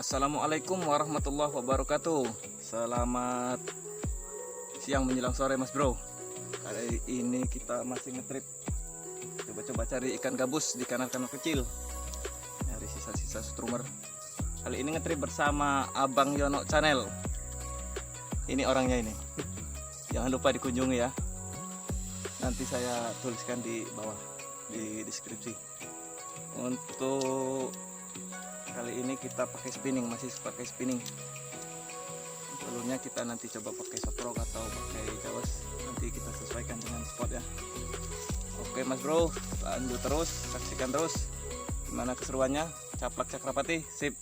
Assalamualaikum warahmatullahi wabarakatuh. Selamat siang menjelang sore Mas Bro. Kali ini kita masih ngetrip, coba-coba cari ikan gabus di kanal-kanal kecil, nyari sisa-sisa strumer. Kali ini ngetrip bersama Abang Yono Channel. Ini orangnya ini. Jangan lupa dikunjungi ya. Nanti saya tuliskan di bawah di deskripsi. Untuk kali ini kita pakai spinning, masih pakai spinning. Sebelumnya kita nanti coba pakai soprok atau pakai jawas, nanti kita sesuaikan dengan spot ya. Oke Mas Bro, lanjut terus, saksikan terus gimana keseruannya. Caplak Cakrapati, sip.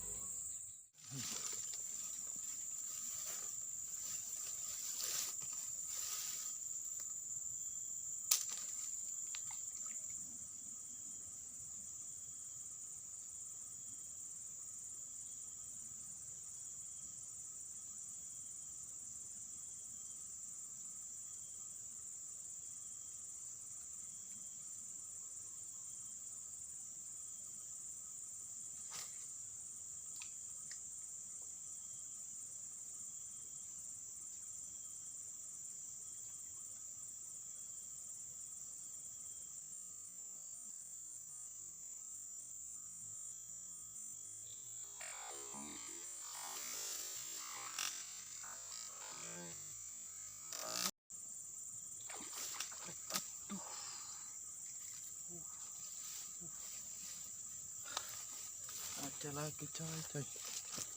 Ada lagi coy.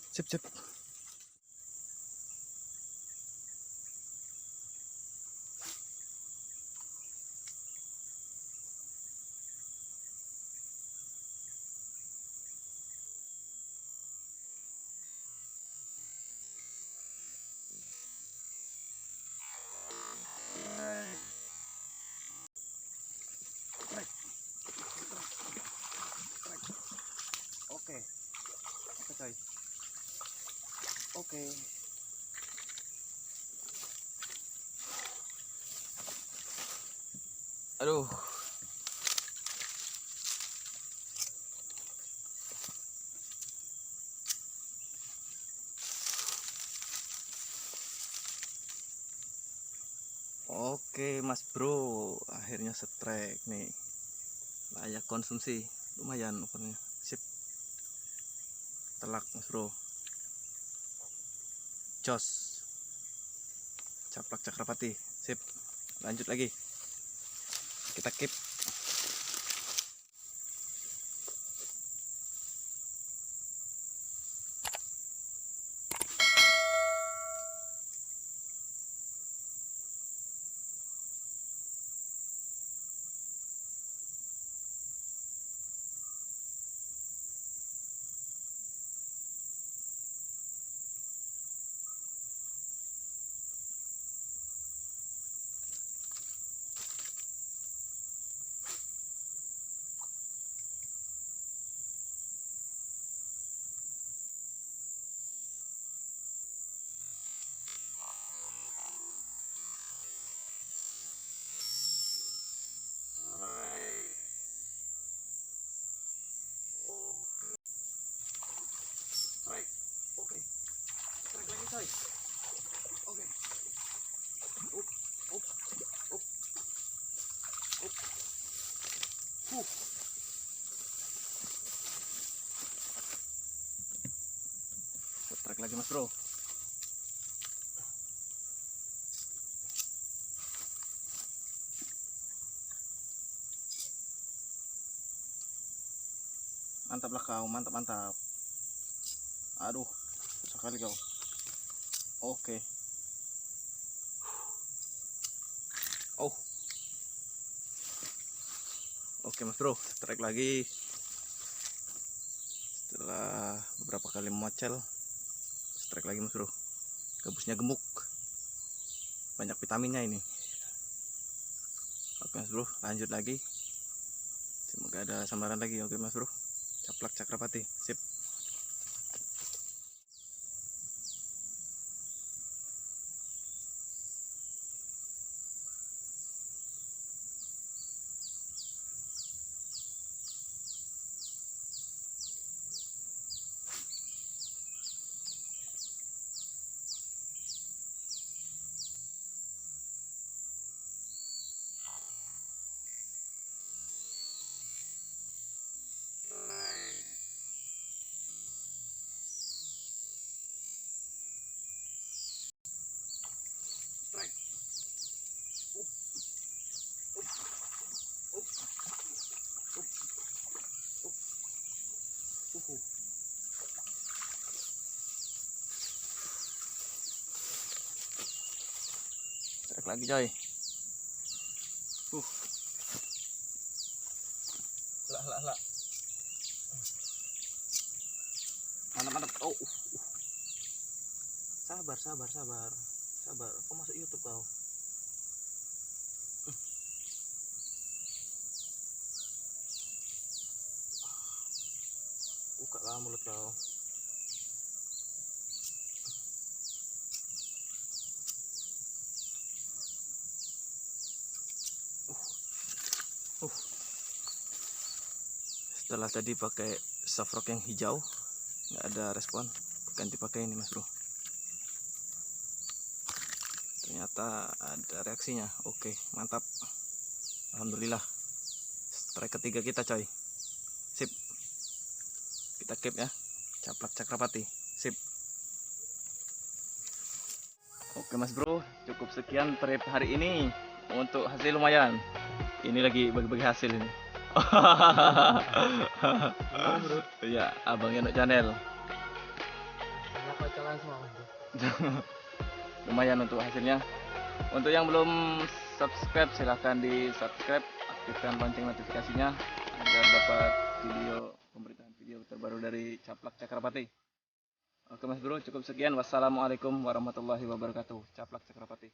Sip sip. Oke, oke coy. Oke. Aduh. Oke Mas Bro, akhirnya setrek nih. Layak konsumsi, lumayan ukurannya. Sip. Telak Mas Bro. Jos. Caplak Cakrapati, sip. Lanjut lagi. Kita keep. Oke. Strike lagi coy. Oke. Up, up, up, up. Strike lagi Mas Bro. Mantap lah kau, mantap mantap. Aduh, susah kali kau. Oke. Oh. Oke Mas Bro, strike lagi. Setelah beberapa kali mocel, strike lagi Mas Bro. Gabusnya gemuk. Banyak vitaminnya ini. Oke Mas Bro, lanjut lagi. Semoga ada sambaran lagi. Oke Mas Bro. Caplak Cakrapati, sip. Strike. Strike lagi coy. Lah. Mantap. Oh. Sabar. Kau masuk YouTube kau. Buka lah mulut kau. Setelah tadi pakai soft rock yang hijau nggak ada respon, ganti pakai ini mas bro. Ternyata ada reaksinya. Oke, mantap, alhamdulillah. Strike ketiga kita coy. Sip, kita keep ya, caplak cakrapati. Sip. Oke mas bro, cukup sekian trip hari ini. Untuk hasil lumayan. Ini lagi bagi-bagi hasil ini. Iya, abangnya Nuk Channel. Lumayan untuk hasilnya. Untuk yang belum subscribe, silahkan di subscribe, aktifkan lonceng notifikasinya agar dapat pemberitaan video terbaru dari Caplak Cakrapati. Oke mas bro, cukup sekian. Wassalamualaikum warahmatullahi wabarakatuh. Caplak Cakrapati.